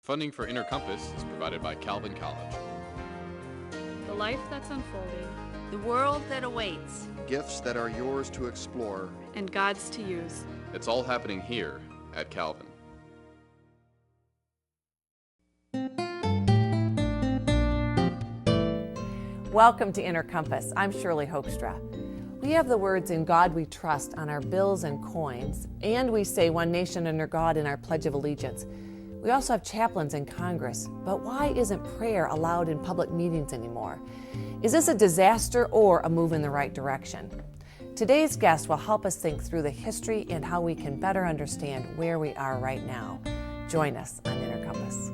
Funding for Inner Compass is provided by Calvin College. The life that's unfolding, the world that awaits, gifts that are yours to explore, and God's to use. It's all happening here at Calvin. Welcome to Inner Compass. I'm Shirley Hoogstra. We have the words "In God We Trust" on our bills and coins, and we say "One Nation Under God" in our Pledge of Allegiance. We also have chaplains in Congress, but why isn't prayer allowed in public meetings anymore? Is this a disaster or a move in the right direction? Today's guest will help us think through the history and how we can better understand where we are right now. Join us on Inner Compass.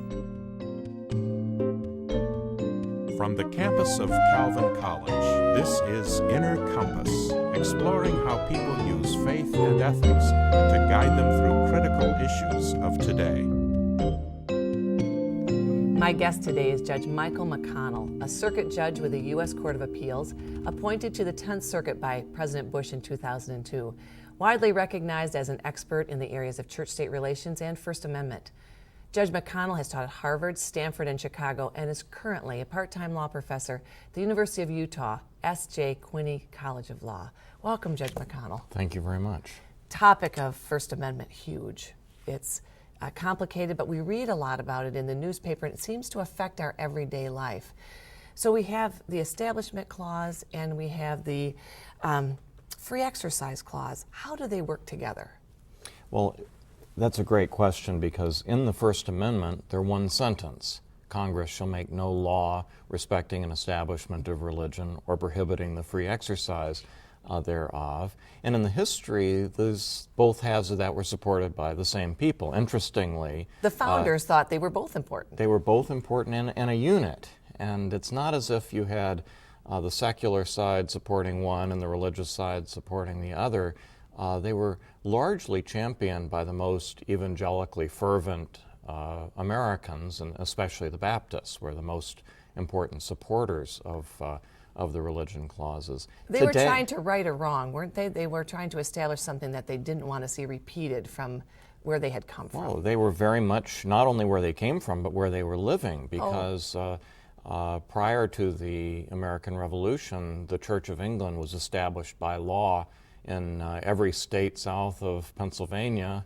From the campus of Calvin College, this is Inner Compass, exploring how people use faith and ethics to guide them through critical issues of today. My guest today is Judge Michael McConnell, a circuit judge with the U.S. Court of Appeals, appointed to the 10th Circuit by President Bush in 2002, widely recognized as an expert in the areas of church-state relations and First Amendment. Judge McConnell has taught at Harvard, Stanford, and Chicago, and is currently a part-time law professor at the University of Utah, S.J. Quinney College of Law. Welcome, Judge McConnell. Thank you very much. Topic of First Amendment, huge. It's complicated, but we read a lot about it in the newspaper, and it seems to affect our everyday life. So we have the Establishment Clause and we have the Free Exercise Clause. How do they work together? Well, that's a great question, because in the First Amendment, they're one sentence. Congress shall make no law respecting an establishment of religion or prohibiting the free exercise thereof. And in the history, both halves of that were supported by the same people. Interestingly, the founders thought they were both important. They were both important and a unit. And it's not as if you had the secular side supporting one and the religious side supporting the other. They were largely championed by the most evangelically fervent Americans, and especially the Baptists were the most important supporters of the religion clauses. They were trying to right a wrong, weren't they? They were trying to establish something that they didn't want to see repeated from where they had come from. Well, they were very much not only where they came from, but where they were living, because prior to the American Revolution, the Church of England was established by law in every state south of Pennsylvania,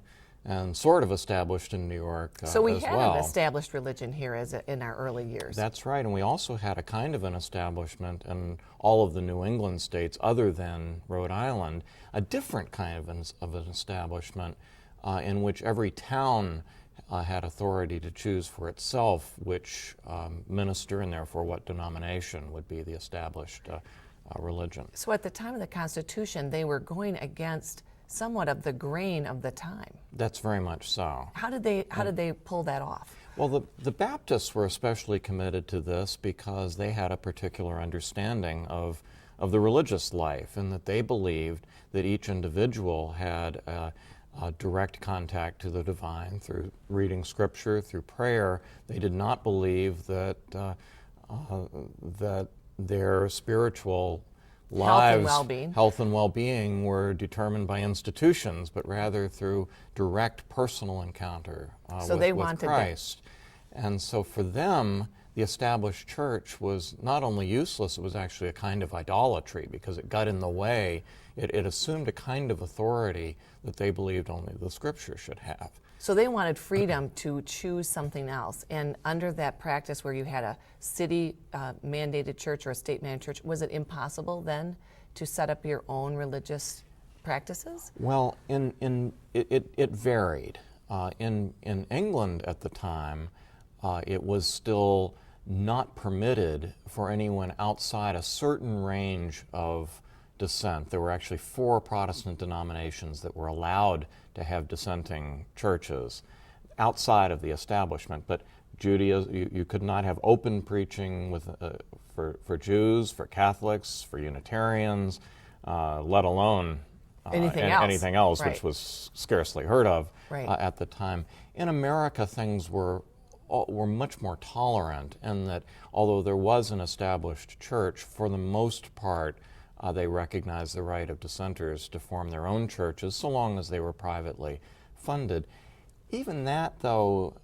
and sort of established in New York So we as had well. an established religion here in our early years. That's right, and we also had a kind of an establishment in all of the New England states other than Rhode Island, a different kind of an establishment in which every town had authority to choose for itself which minister and therefore what denomination would be the established religion. So at the time of the Constitution, they were going against somewhat of the grain of the time. That's very much so. How did they pull that off? Well, the Baptists were especially committed to this because they had a particular understanding of the religious life, and that they believed that each individual had a direct contact to the divine through reading Scripture, through prayer. They did not believe that their spiritual lives, health and well-being were determined by institutions, but rather through direct personal encounter with Christ. And so for them, the established church was not only useless, it was actually a kind of idolatry, because it got in the way. It assumed a kind of authority that they believed only the Scripture should have. So they wanted freedom to choose something else. And under that practice where you had a city mandated church or a state mandated church, was it impossible then to set up your own religious practices? Well, it varied. In England at the time, it was still not permitted for anyone outside a certain range of dissent. There were actually 4 Protestant denominations that were allowed to have dissenting churches outside of the establishment. But Judaism, you could not have open preaching for Jews, for Catholics, for Unitarians, let alone anything else, right, which was scarcely heard of right, at the time. In America, things were much more tolerant, in that although there was an established church, for the most part, they recognized the right of dissenters to form their own churches, so long as they were privately funded. Even that, though,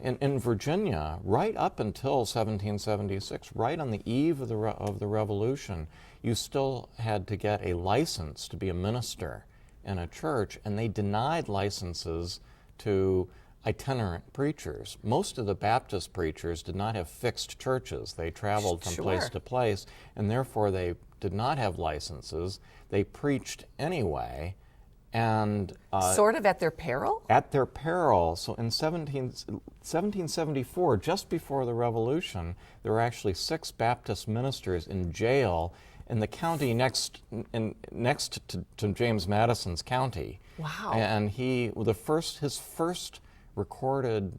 in Virginia, right up until 1776, right on the eve of the Revolution, you still had to get a license to be a minister in a church, and they denied licenses to itinerant preachers. Most of the Baptist preachers did not have fixed churches. They traveled from place to place, and therefore they did not have licenses. They preached anyway, and sort of at their peril? At their peril. So in 1774, just before the Revolution, there were actually 6 Baptist ministers in jail in the county next to James Madison's county. Wow. And his first recorded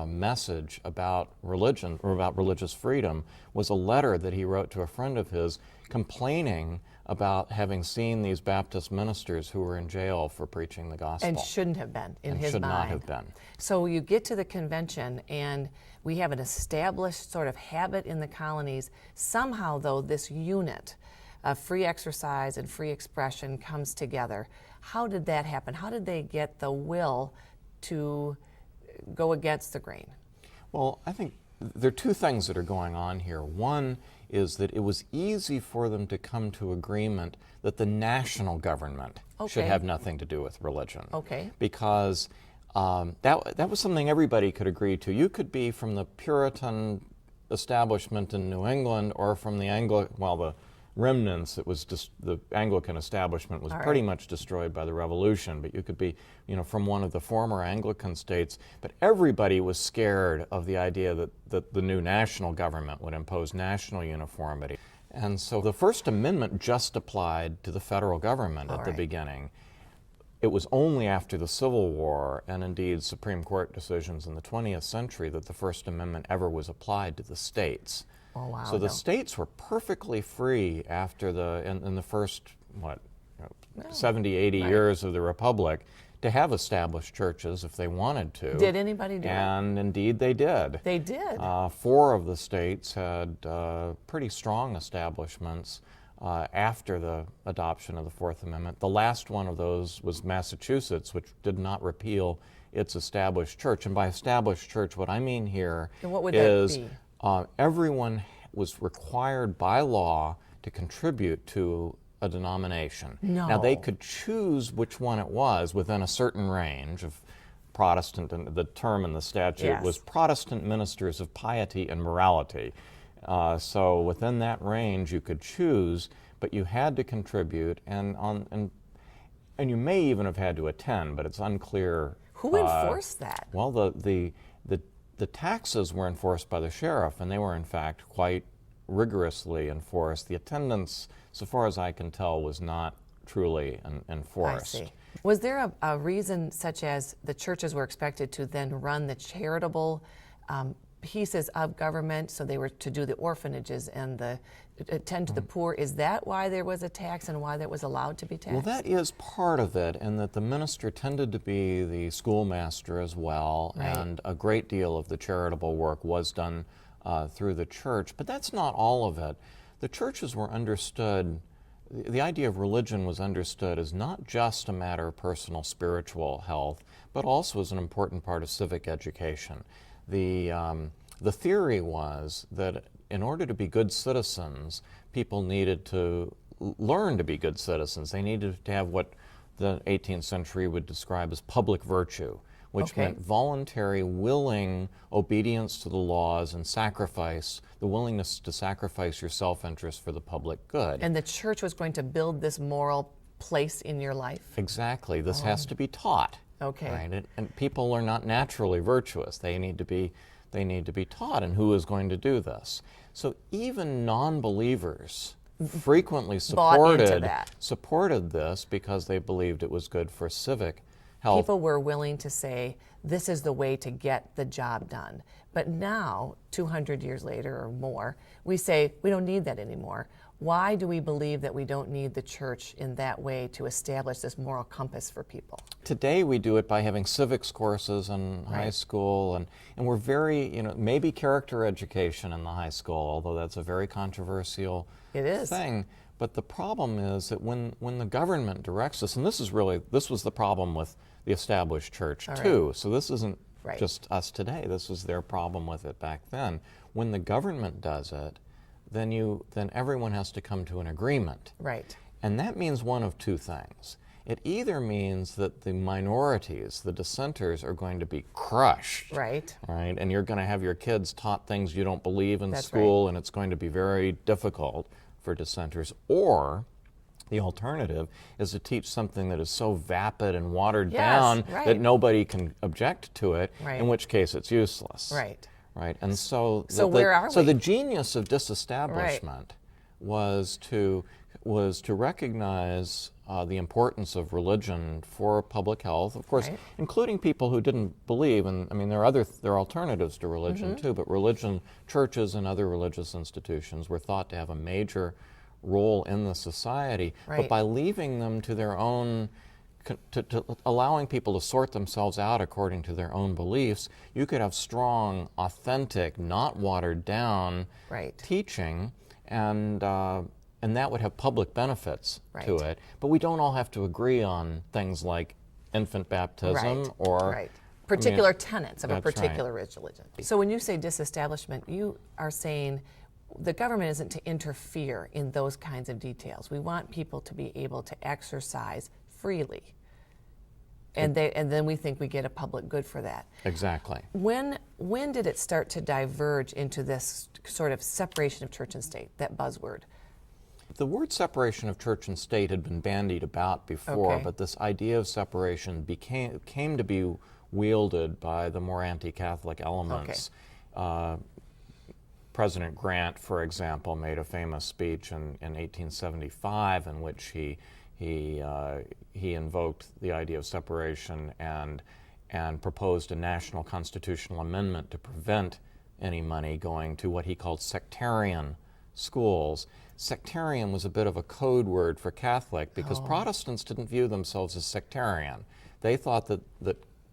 message about religion or about religious freedom was a letter that he wrote to a friend of his complaining about having seen these Baptist ministers who were in jail for preaching the gospel. And shouldn't have been, in his mind. Should not have been. So you get to the convention, and we have an established sort of habit in the colonies. Somehow, though, this unit of free exercise and free expression comes together. How did that happen? How did they get the will to go against the grain? Well, I think there are 2 things that are going on here. One is that it was easy for them to come to agreement that the national government should have nothing to do with religion. Okay. Because that was something everybody could agree to. You could be from the Puritan establishment in New England or from the the remnants. It was just the Anglican establishment was pretty much destroyed by the Revolution, but you could be, from one of the former Anglican states. But everybody was scared of the idea that the new national government would impose national uniformity. And so the First Amendment just applied to the federal government at the beginning. It was only after the Civil War and indeed Supreme Court decisions in the 20th century that the First Amendment ever was applied to the states. Oh, wow. So the states were perfectly free after in the first 70, 80 years of the Republic to have established churches if they wanted to. Did anybody do it? And indeed they did. They did. 4 of the states had pretty strong establishments after the adoption of the Fourth Amendment. The last one of those was Massachusetts, which did not repeal its established church. And by established church, what I mean here and what would is that be? Everyone was required by law to contribute to a denomination. No. Now, they could choose which one it was within a certain range of Protestant, and the term in the statute was Protestant ministers of piety and morality. So within that range, you could choose, but you had to contribute, and you may even have had to attend, but it's unclear. Who enforced that? Well, the taxes were enforced by the sheriff, and they were in fact quite rigorously enforced. The attendance, so far as I can tell, was not truly enforced. I see. Was there a reason such as the churches were expected to then run the charitable pieces of government, so they were to do the orphanages and attend to the poor? Is that why there was a tax and why that was allowed to be taxed? Well, that is part of it, and that the minister tended to be the schoolmaster as well, and a great deal of the charitable work was done through the church. But that's not all of it. The churches were understood, the idea of religion was understood as not just a matter of personal spiritual health, but also as an important part of civic education. The theory was that in order to be good citizens, people needed to learn to be good citizens. They needed to have what the 18th century would describe as public virtue, which meant voluntary, willing obedience to the laws and sacrifice, the willingness to sacrifice your self-interest for the public good. And the church was going to build this moral place in your life? Exactly. This has to be taught. Okay. Right? And people are not naturally virtuous. They need to be taught, and who is going to do this? So even non-believers frequently supported this because they believed it was good for civic health. People were willing to say, this is the way to get the job done. But now, 200 years later or more, we say, we don't need that anymore. Why do we believe that we don't need the church in that way to establish this moral compass for people? Today we do it by having civics courses in high school, and we're very, maybe character education in the high school, although that's a very controversial thing. But the problem is that when the government directs us, and this was the problem with the established church too, so this isn't Right. just us today. This was their problem with it back then. When the government does it, then everyone has to come to an agreement. Right. And that means one of two things. It either means that the minorities, the dissenters, are going to be crushed. Right. Right? And you're going to have your kids taught things you don't believe in That's school, right. and it's going to be very difficult for dissenters. Or the alternative is to teach something that is so vapid and watered Yes, down right. that nobody can object to it, Right. in which case it's useless. Right. Right. And so, where are we? the genius of disestablishment was to recognize the importance of religion for public health, of course, Right. including people who didn't believe. And I mean, there are alternatives to religion too, but religion, churches, and other religious institutions were thought to have a major role in the society. Right. But by leaving them to their own, to allowing people to sort themselves out according to their own beliefs, you could have strong, authentic, not watered down Right. teaching, and that would have public benefits to Right. it. But we don't all have to agree on things like infant baptism Right. or right. particular tenets of a that's right. particular religion. So when you say disestablishment, you are saying the government isn't to interfere in those kinds of details. We want people to be able to exercise freely. And then we think we get a public good for that. Exactly. When did it start to diverge into this sort of separation of church and state, that buzzword? The word separation of church and state had been bandied about before, Okay. but this idea of separation came to be wielded by the more anti-Catholic elements. President Grant, for example, made a famous speech in 1875 in which he invoked the idea of separation and proposed a national constitutional amendment to prevent any money going to what he called sectarian schools. Sectarian was a bit of a code word for Catholic because Protestants didn't view themselves as sectarian. They thought that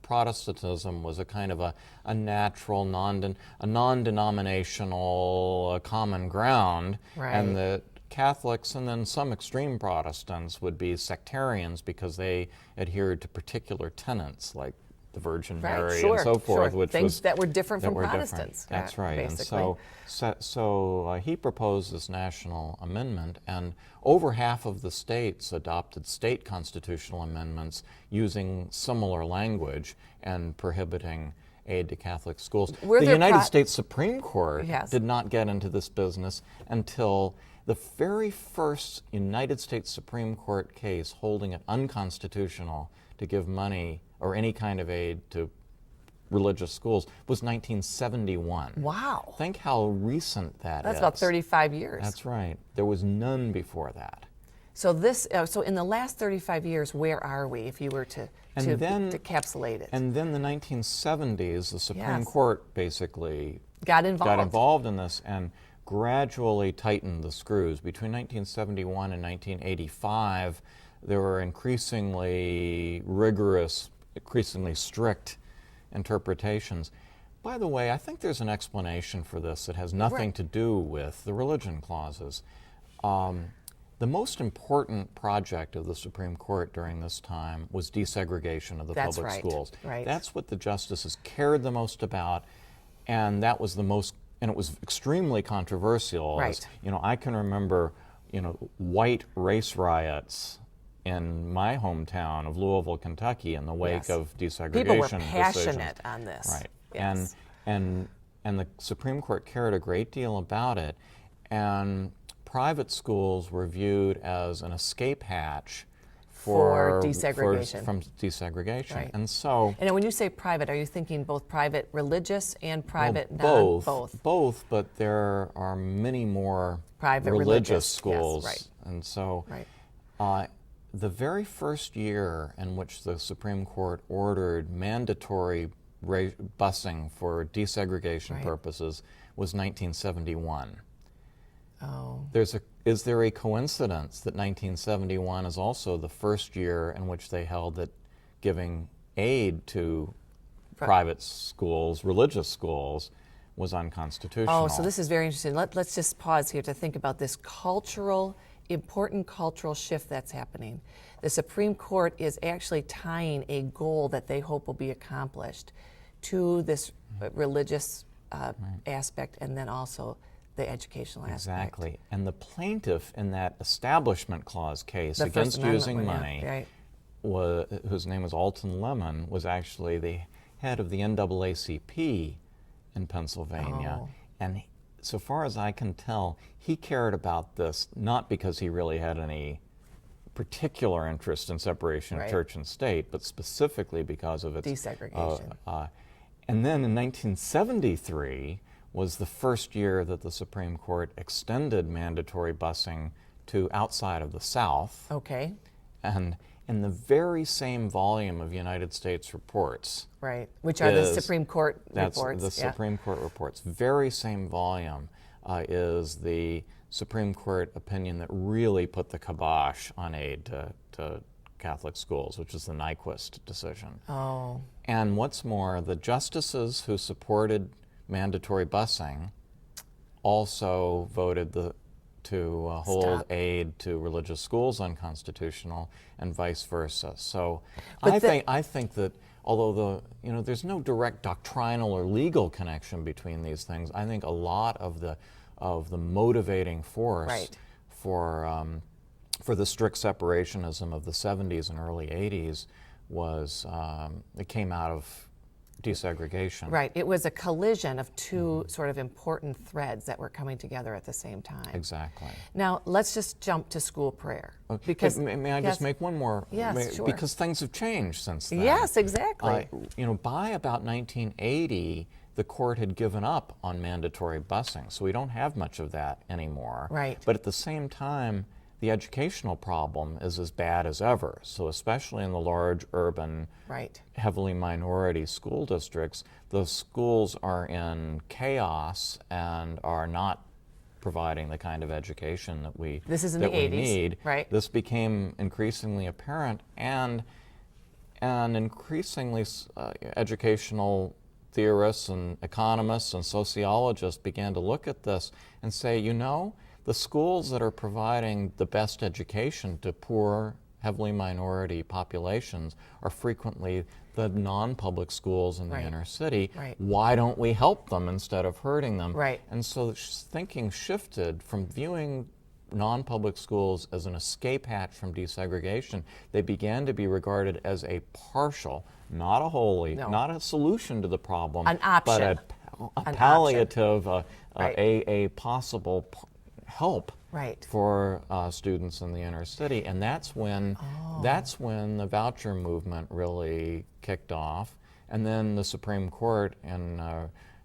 Protestantism was a kind of a natural, non-denominational common ground, Right. and that Catholics and then some extreme Protestants would be sectarians because they adhered to particular tenets like the Virgin Mary sure, and so forth, sure. which Things was that were different from were different. Protestants. That's right. Basically. And so he proposed this national amendment, and over half of the states adopted state constitutional amendments using similar language and prohibiting aid to Catholic schools. Were The there United States Supreme Court Yes. did not get into this business until the very first United States Supreme Court case holding it unconstitutional to give money or any kind of aid to religious schools was 1971. Wow. Think how recent that That's is. about 35 years. That's right. There was none before that. So so in the last 35 years, where are we if you were to encapsulate it? And then the 1970s, the Supreme Yes. Court basically got involved in this and gradually tightened the screws. Between 1971 and 1985, there were increasingly rigorous, increasingly strict interpretations. By the way, I think there's an explanation for this that has nothing Right. to do with the religion clauses. The most important project of the Supreme Court during this time was desegregation of the That's public right, schools. right. That's what the justices cared the most about, and that was the most, and it was extremely controversial. Right. I can remember, white race riots in my hometown of Louisville, Kentucky, in the wake Yes. of desegregation People were decisions. passionate on this. Right. Yes. And the Supreme Court cared a great deal about it, and private schools were viewed as an escape hatch For desegregation. from desegregation. Right. And so And when you say private, are you thinking both private religious and private both, both? but there are many more Private religious religious, yes, schools. right. And so Right. the very first year in which the Supreme Court ordered mandatory busing for desegregation Right. purposes was 1971. Oh. Is there a coincidence that 1971 is also the first year in which they held that giving aid to private schools, religious schools, was unconstitutional? Oh, so this is very interesting. Let's just pause here to think about this important cultural shift that's happening. The Supreme Court is actually tying a goal that they hope will be accomplished to this religious aspect and then also the educational aspect. Exactly. And the plaintiff in that Establishment Clause case The First against Amendment using one, yeah, money, right. whose name was Alton Lemon, was actually the head of the NAACP in Pennsylvania. Oh. And so far as I can tell, he cared about this not because he really had any particular interest in separation of Right. church and state, but specifically because of its Desegregation. And then in 1973 was the first year that the Supreme Court extended mandatory busing to outside of the South. Okay, And in the very same volume of United States reports, right, which are the is- Supreme Court that's reports. the Supreme Court reports, very same volume is the Supreme Court opinion that really put the kibosh on aid to Catholic schools, which is the Nyquist decision. Oh, And what's more, the justices who supported mandatory busing also voted to hold Stop. aid to religious schools unconstitutional, and vice versa. So But I think that although there's no direct doctrinal or legal connection between these things, I think a lot of the motivating force Right. for the strict separationism of the 70s and early 80s was it came out of desegregation. right. It was a collision of two sort of important threads that were coming together at the same time. Exactly. Now, let's just jump to school prayer. Because may I yes. just make one more? Yes, sure. Because things have changed since then. Yes, exactly. By about 1980, the court had given up on mandatory busing, so we don't have much of that anymore. Right. But at the same time, the educational problem is as bad as ever. So especially in the large urban, Right. heavily minority school districts, the schools are in chaos and are not providing the kind of education that we This is in that the we 80s, need. right? This became increasingly apparent, and increasingly educational theorists and economists and sociologists began to look at this and say, the schools that are providing the best education to poor, heavily minority populations are frequently the non-public schools in the Right. inner city. Right. Why don't we help them instead of hurting them? Right. And so thinking shifted from viewing non-public schools as an escape hatch from desegregation. They began to be regarded as a partial, not a wholly, No. not a solution to the problem, An option. but a An palliative, Right. a possible help Right. for students in the inner city. And that's when the voucher movement really kicked off. And then the Supreme Court in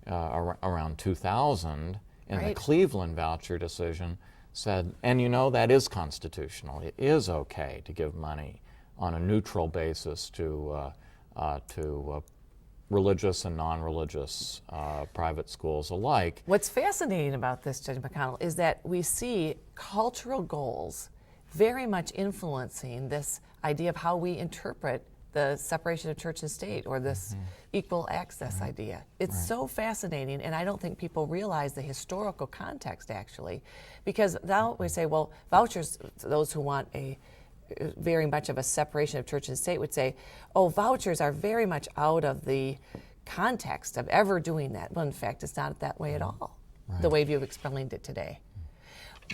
around 2000 in the Right. Cleveland voucher decision said, and that is constitutional. It is okay to give money on a neutral basis to religious and non-religious private schools alike. What's fascinating about this, Judge McConnell, is that we see cultural goals very much influencing this idea of how we interpret the separation of church and state or this equal access idea. It's so fascinating, and I don't think people realize the historical context, actually, because now we say, well, vouchers, those who want a very much of a separation of church and state would say, oh, vouchers are very much out of the context of ever doing that. Well, in fact, it's not that way at all, the way you've explained it today.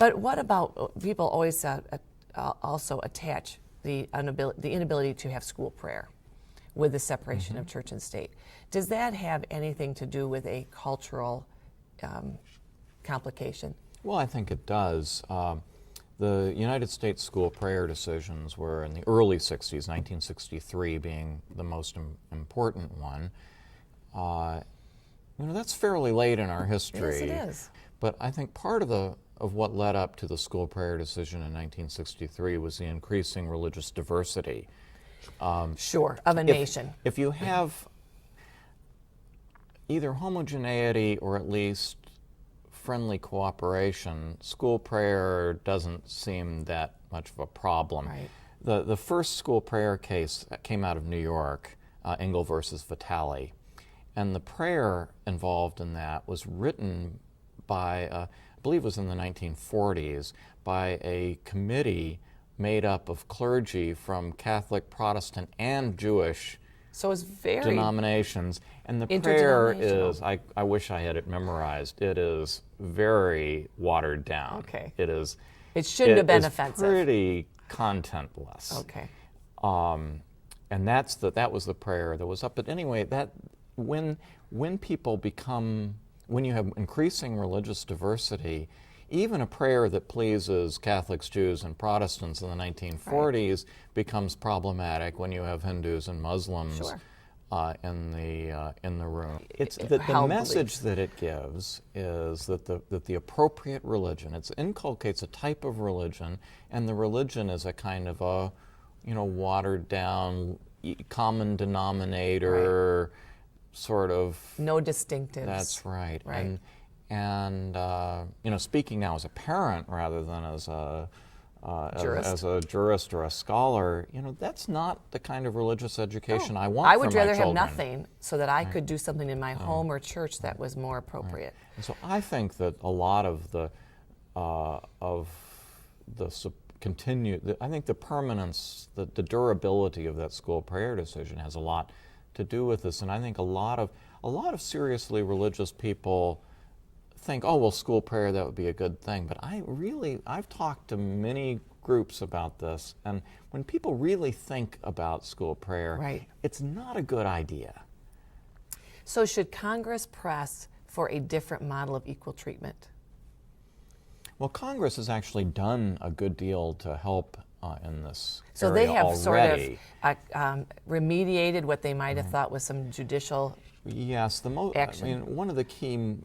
But what about, people always also attach the inability to have school prayer with the separation of church and state. Does that have anything to do with a cultural complication? Well, I think it does. The United States school prayer decisions were in the early 60s, 1963 being the most important one. That's fairly late in our history. Yes, it is. But I think part of what led up to the school prayer decision in 1963 was the increasing religious diversity. Sure, of a nation. If you have either homogeneity or at least friendly cooperation, school prayer doesn't seem that much of a problem. Right. The first school prayer case that came out of New York, Engel versus Vitale, and the prayer involved in that was written by, I believe it was in the 1940s, by a committee made up of clergy from Catholic, Protestant, and Jewish So it's very denominations. And the prayer interdenominational. is, I wish I had it memorized, it is very watered down. Okay. It is. It shouldn't have been is offensive. Pretty contentless. Okay. And that was the prayer that was up. But anyway, that when people become, when you have increasing religious diversity, even a prayer that pleases Catholics, Jews, and Protestants in the 1940s becomes problematic when you have Hindus and Muslims Sure. in the room. It's It the held message beliefs. that it gives is that the appropriate religion, it inculcates a type of religion, and the religion is a kind of a, watered down common denominator sort of. No distinctives. That's right. Right. And speaking now as a parent rather than as a jurist or a scholar, that's not the kind of religious education I want. I would for my rather have children. nothing so that I could do something in my home or church that was more appropriate. And so I think that a lot of the I think the permanence, the durability of that school prayer decision has a lot to do with this. And I think a lot of seriously religious people think, oh, well, school prayer, that would be a good thing. But I've talked to many groups about this, and when people really think about school prayer, Right. it's not a good idea. So should Congress press for a different model of equal treatment? Well, Congress has actually done a good deal to help in this So they area have already. sort of remediated what they might have thought was some judicial Yes, action. one of the key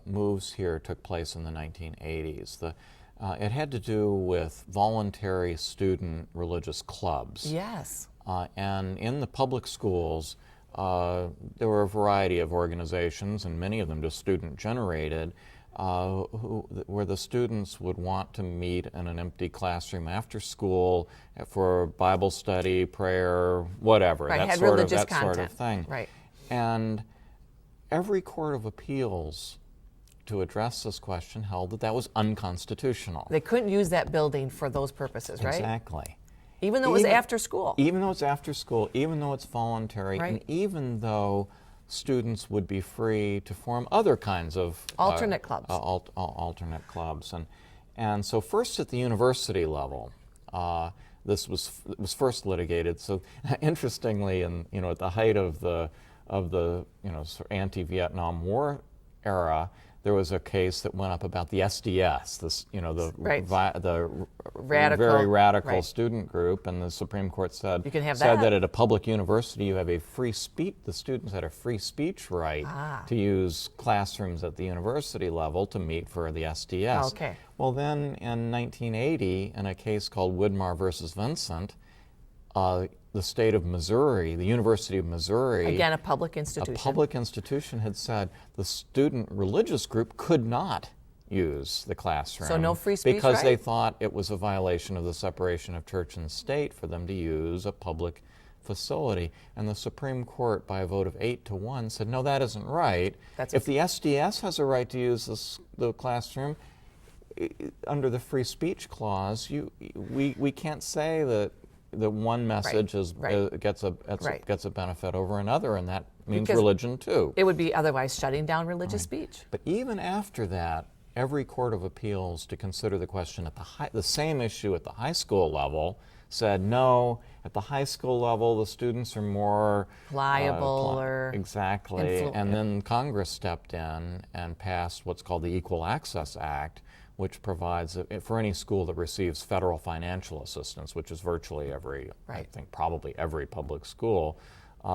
moves here took place in the 1980s. It had to do with voluntary student religious clubs. Yes. And in the public schools, there were a variety of organizations, and many of them just student-generated, where the students would want to meet in an empty classroom after school for Bible study, prayer, whatever, Right, that had sort religious of content. thing. Right. And every court of appeals to address this question held that was unconstitutional. They couldn't use that building for those purposes, right? Exactly. Even though it was after school. Even though it's after school, even though it's voluntary, Right. and even though students would be free to form other kinds of Alternate clubs. alternate clubs, and so first at the university level, this was first litigated. So interestingly, at the height of the sort of anti-Vietnam War era, there was a case that went up about the SDS, Right. the Radical, very radical right. student group, and the Supreme Court said You can have said that. that at a public university you have a free speech. The students had a free speech right to use classrooms at the university level to meet for the SDS. Okay. Well, then in 1980, in a case called Widmar versus Vincent, the state of Missouri, the University of Missouri, Again, a public institution. a public institution had said the student religious group could not use the classroom. So no free speech, because they right? thought it was a violation of the separation of church and state for them to use a public facility. And the Supreme Court, by a vote of 8-1, said, no, that isn't right. If the SDS has a right to use the classroom, under the free speech clause, we can't say that the one message gets a benefit over another, and that means Because religion too. It would be otherwise shutting down religious speech. But even after that, every court of appeals to consider the question at the same issue at the high school level said no. At the high school level, the students are more Pliable or exactly. And then Congress stepped in and passed what's called the Equal Access Act, which provides for any school that receives federal financial assistance, which is virtually every, I think probably every public school,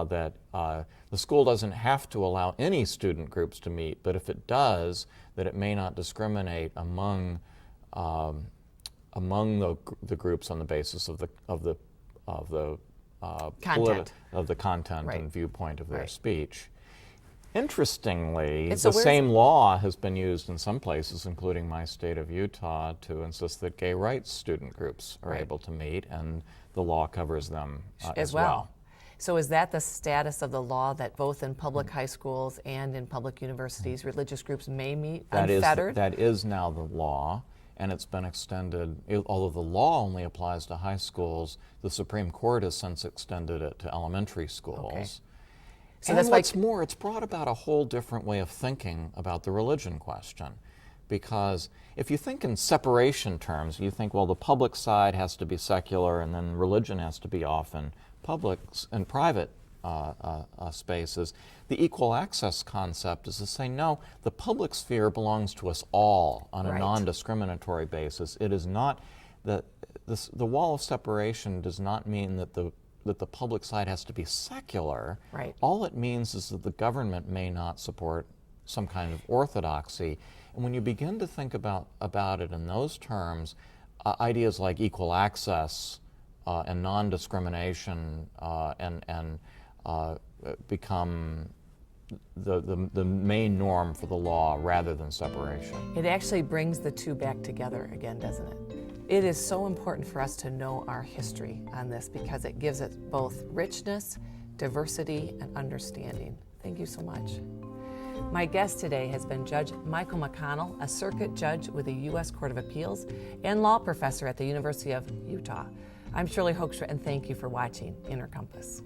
that the school doesn't have to allow any student groups to meet, but if it does, that it may not discriminate among the groups on the basis of the Content. of the content Right. and viewpoint of their Right. speech. Interestingly, And so the same law has been used in some places, including my state of Utah, to insist that gay rights student groups are able to meet, and the law covers them as well. So is that the status of the law, that both in public high schools and in public universities, religious groups may meet unfettered? That is now the law. and it's been extended, although the law only applies to high schools, the Supreme Court has since extended it to elementary schools. Okay. So And that's what's more, it's brought about a whole different way of thinking about the religion question. Because if you think in separation terms, you think, well, the public side has to be secular and then religion has to be off in public and private spaces. The equal access concept is to say, no, the public sphere belongs to us all on a Right. non-discriminatory basis. It is not, the wall of separation does not mean that the public side has to be secular. Right. All it means is that the government may not support some kind of orthodoxy. And when you begin to think about it in those terms, ideas like equal access and non-discrimination become the main norm for the law rather than separation. It actually brings the two back together again, doesn't it? It is so important for us to know our history on this because it gives it both richness, diversity, and understanding. Thank you so much. My guest today has been Judge Michael McConnell, a circuit judge with the U.S. Court of Appeals and law professor at the University of Utah. I'm Shirley Hoogstra, and thank you for watching Inner Compass.